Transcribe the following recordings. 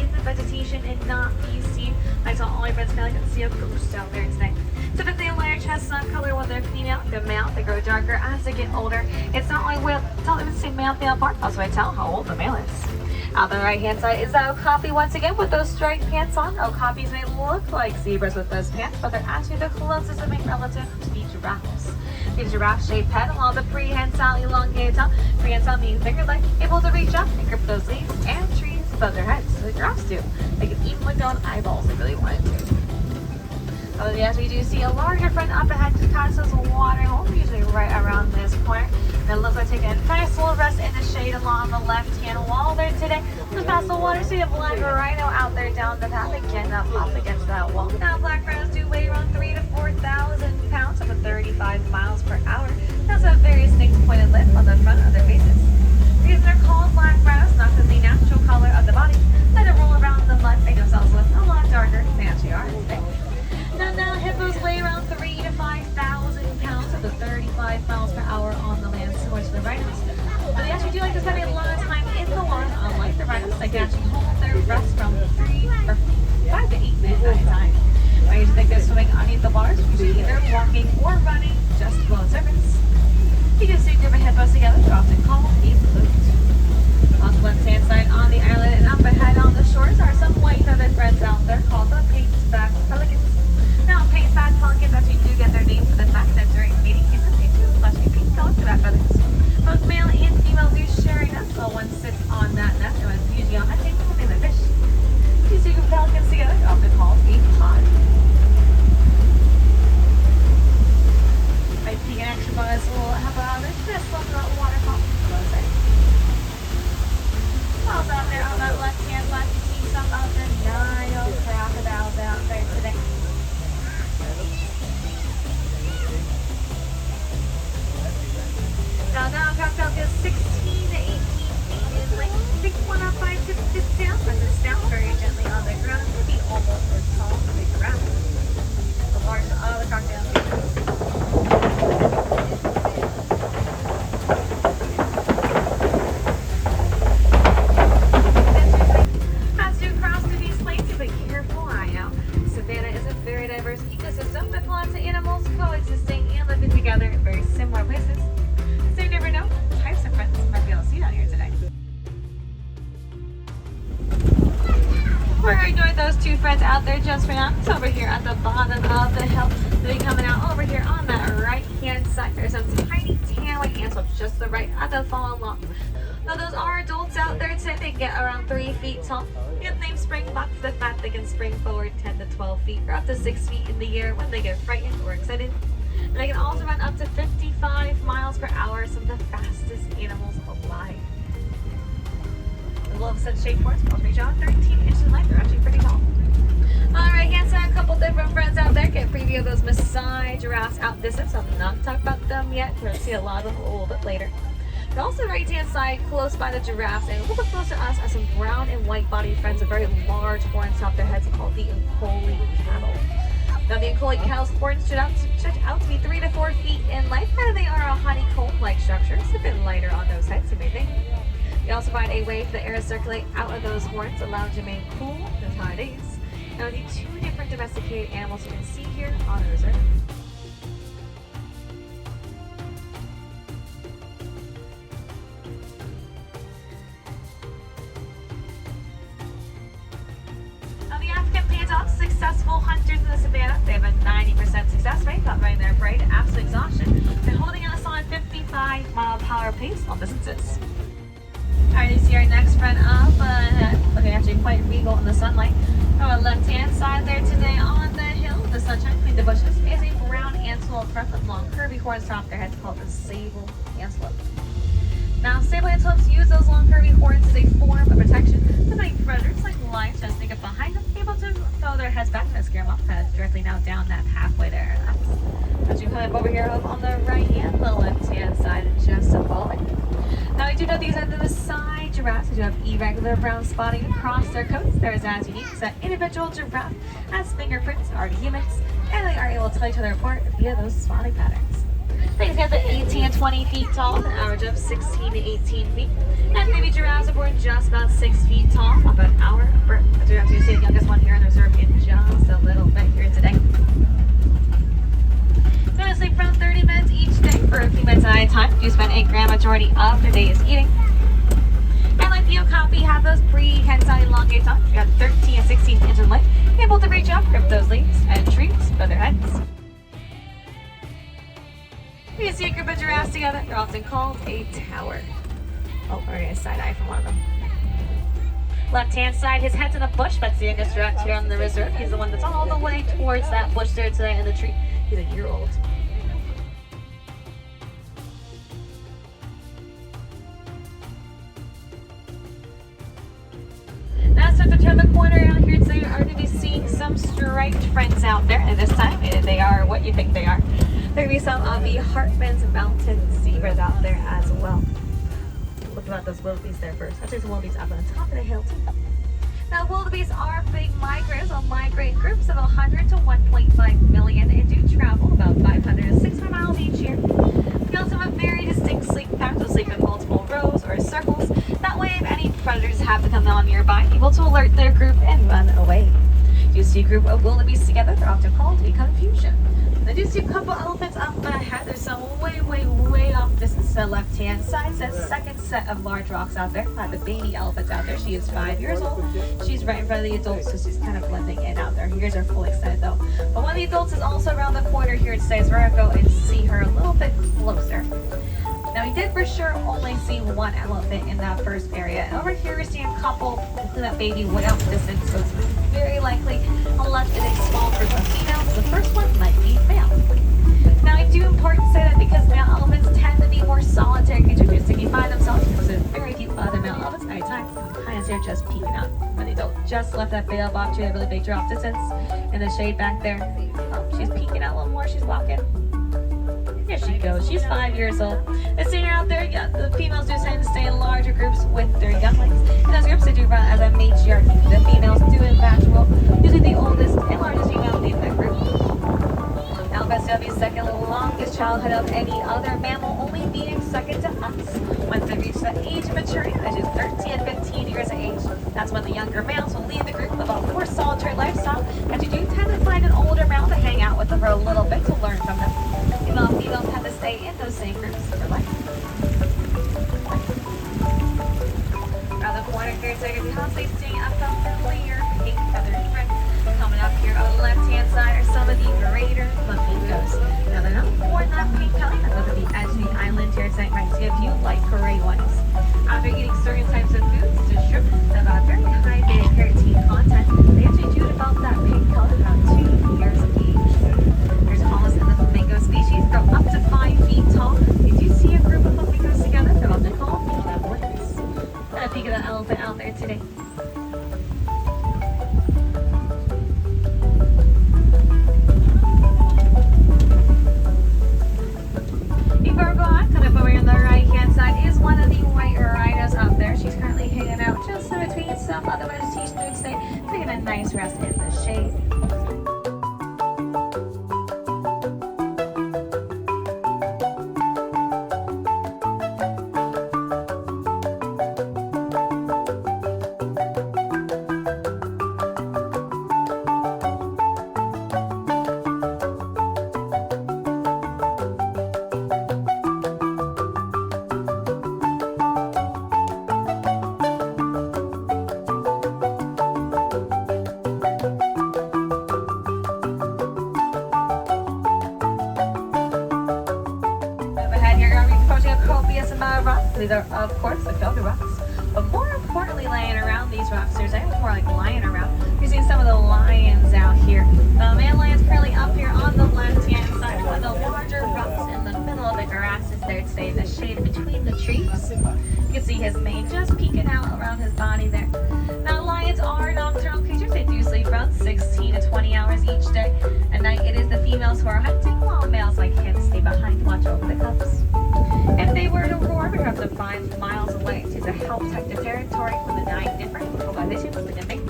in the vegetation and not be seen. I saw all my friends kind of see a ghost out there today. Typically a lighter chestnut color when they're female. The male, they grow darker as they get older. It's not like we'll tell them to say male-female apart. That's why I tell how old the male is. On the right hand side is that okapi once again with those striped pants on. Okapis may look like zebras with those pants, but they're actually the closest living relative to the giraffes. The giraffe-shaped head along the prehensile elongated tail. Prehensile means finger leg, able to reach up and grip those leaves and trees above their heads. So the giraffes do. They can even lick their own eyeballs if they really wanted to. Oh yes, we do see a larger front up ahead just past this water hole, usually right around this corner. And it looks like taking a nice little rest in the shade along the left-hand wall there today. Just past the water, see a black rhino out there down the path again up against that wall. Now black rhinos do weigh around 3,000 to 4,000 pounds, up to 35 miles per hour. That's a very distinct pointed lip on the front of their faces. The reason they're called black rhinos, not because the natural color of the body, let them roll around the mud, make themselves look a lot darker than they actually are today. Now hippos weigh around 3,000 to 5,000 pounds, up to 35 miles per hour on the land, similar to the rhinos. But they actually do like to spend a lot of time in the water, unlike the rhinos. They can actually hold their breaths from 5 to 8 minutes at a time. I usually think they're swimming underneath the waters, usually either walking or running just below the surface. You can see a group of hippos together, they're often called a float. On the left-hand side on the island and up ahead on the shores are some white-feathered friends out there called the painted-back pelicans. Now, painted-back pelicans actually do get their name for the fact that during mating season, they do fleshy pink color to back feathers. Both male and female do share a nest, while one sits on that nest and one's usually on that table and the fish. These two pelicans together are often called a pod. Might take an extra bonus little hippo out there. Just look at waterfall. Falls out there on that left-hand left, you see some of the Nile crocodiles out there today. Now crocodile is 16 to 18 feet in length. Pick one up by tip down, press its down very gently on the ground. It could be almost as tall as a giraffe. The largest of the crocodiles. Ecosystem with lots of animals coexisting and living together in very similar places. So you never know what types of friends you might be able to see out here today. We're ignoring those two friends out there just for now. It's over here at the bottom of the hill. They'll be coming out over here on that right-hand side. There's some tiny tan white antelopes just to the right at the fall along. Now those are adults out there today. They get around 3 feet tall. Get named springboks. The fact they can spring forward 10 to 12 feet or up to 6 feet in the air when they get frightened or excited. And they can also run up to 55 miles per hour, some of the fastest animals alive. The love set shape force will reach out 13 inches in length. They're actually pretty tall. Alright, can't say a couple different friends out there. Get a preview of those Maasai giraffes out distance. I'm not talking about them yet. We're going to see a lot of them a little bit later. But also the right-hand side, close by the giraffes, and a little bit closer to us are some brown and white-bodied friends with very large horns atop their heads called the Ankole cattle. Now the Ankole cattle's horns stretch out to be 3 to 4 feet in length, and they are a honeycomb-like structure. It's a bit lighter on those heads, you may think. They also find a way for the air to circulate out of those horns, allowing them to remain cool in the hot days. Now the two different domesticated animals you can see here on the reserve. Successful hunters in the savannah. They have a 90% success rate, about running their prey to absolute exhaustion. They're holding at a solid 55-mile-per-hour pace on distances. Alright, you see our next friend up, looking actually quite regal in the sunlight. On our left-hand side there today on the hill, the sunshine between the bushes, is a brown antelope front with long curvy horns atop their heads called the sable antelope. Now, sable antelopes use those long curvy horns as a form of protection. The night predators like lions just sneak up behind them, able to throw their heads back and scare them off, kind of directly now down that pathway there. As you come up over here on the right and the left-hand side, just above it. Now, we do know these are the Maasai giraffes. They do have irregular brown spotting across their coats. They're as unique as that individual giraffe has fingerprints are to humans, and they are able to tell each other apart via those spotting patterns. Things get to 18 to 20 feet tall, an average of 16 to 18 feet. And baby giraffes are born just about 6 feet tall, about an hour of birth. stuff, cryptos, leaves, and treats for their heads. You see a group of giraffes together. They're often called a tower. Oh, we're getting a side eye from one of them. Left-hand side, his head's in a bush. That's the youngest giraffe here on the reserve. He's the one that's all the way towards that bush there today in the tree. He's a year old. Now start to turn the corner out here today. Are going to be seeing some striped friends out there. And this time, they are what you think they are. There will be some of the Hartman's mountain zebras out there as well. Look about those wildebeest there first. I'll take some wildebeest up on the top of the hill too. Now wildebeest are big migrators. Will migrate in groups of 100 to 1.5 million and do travel about 500 to 600 miles each year. They also have very distinct sleep patterns. They'll sleep in multiple rows or circles. That way, if any predators have to come on nearby, able to alert their group and run away. You see a group of wildebeest together. They're often called a confusion. I do see a couple elephants up ahead. There's some way off distance to the left-hand side. That second set of large rocks out there. The baby elephant's out there. She is 5 years old. She's right in front of the adults, so she's kind of blending in out there. Her ears are fully extended though. But one of the adults is also around the corner here today, so we're gonna go and see her a little bit closer. Now we did for sure only see one elephant in that first area. And over here we're seeing a couple, including that baby way off distance, so it's very likely, unless it's a small group of females, the first one might be male. Now I do important to say that because male elephants tend to be more solitary creatures, they're sticking by themselves, because there's very few other male elephants at any time. Kind of see her just peeking out when they don't. Just left that bail box tree, a really big drop distance in the shade back there. Oh, she's peeking out a little more, she's walking. Here she goes. She's 5 years old. The senior out there, yeah, the females do tend to stay in larger groups with their younglings. In those groups, they do run as a matriarchy. The females do in fact rule, usually the oldest and largest female in that group. Elephants will be second longest childhood of any other mammal, only being second to us. Once they reach the age of maturity, that is 13 and 15 years of age, that's when the younger males will leave the group of a more solitary lifestyle, and you do tend to find an older male to hang out with them for a little bit to learn from them. Females tend to stay in those same groups for life. Around the corner here, so you're going to be constantly seeing a familiar pink feathered friend. Coming up here on the left-hand side are some of the greater flamingos. Now they're not born that pink color. Look at the edge of the island here tonight. Might see a few light gray ones. After eating certain types of foods, such as shrimp, that have a very high beta-carotene content, they actually do develop that pink color around 2 years of age. There's almost in the flamingo species grow up to 5 feet tall. You do see a group of flamingos together. They're often called benevolence. And a peek at that elephant out there today. Before we go on, kind of over on the right-hand side is one of the white rhinos up there. She's currently hanging out just in between some other vegetation there today, taking a nice rest in the shade. These are, of course, the filter rocks. But more importantly, laying around these rocks, there's anything more like lying around. You're seeing some of the lions out here. The male lion's currently up here on the left-hand side, with the larger rocks in the middle of the grasses there today in the shade between the trees. You can see his mane just peeking out around his body there. Now, lions are nocturnal creatures. They do sleep around 16 to 20 hours each day. At night, it is the females who are hunting, while males like him stay behind to watch over the cubs. If they were to roar, we're up to 5 miles away to help protect the territory from the 9 different vocalizations we can make.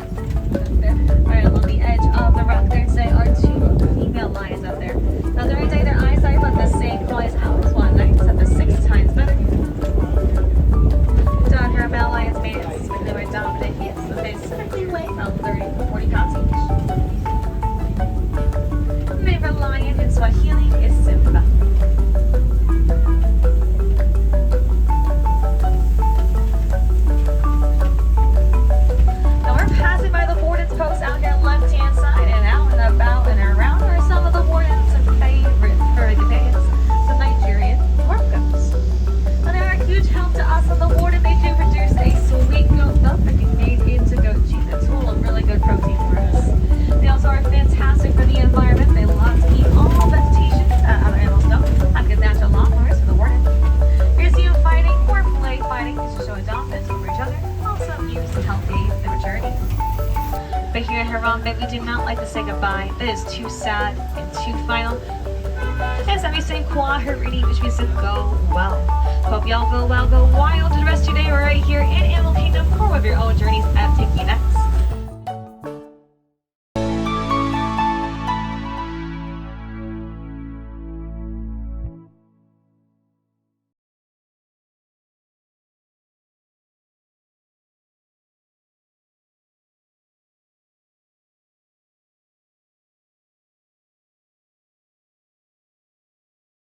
Right along the edge of the rock there today are 2 female lions up there. Now during the day, their eyesight about the same quality as ours, while at night it's up to 6 times better. Darker male lions mates, when they were dominant hits, so they typically weigh about 30 to 40 pounds each. The name of a lion in Swahili is Simba. Passing by the Hornets post out here left-hand side, and now But here in Harambe, we do not like to say goodbye. That is too sad and too final. And so we say Kwa Harini, which means to go well. Hope y'all go well, go wild to the rest of your day right here in Animal Kingdom, or with your own journeys at Tikina.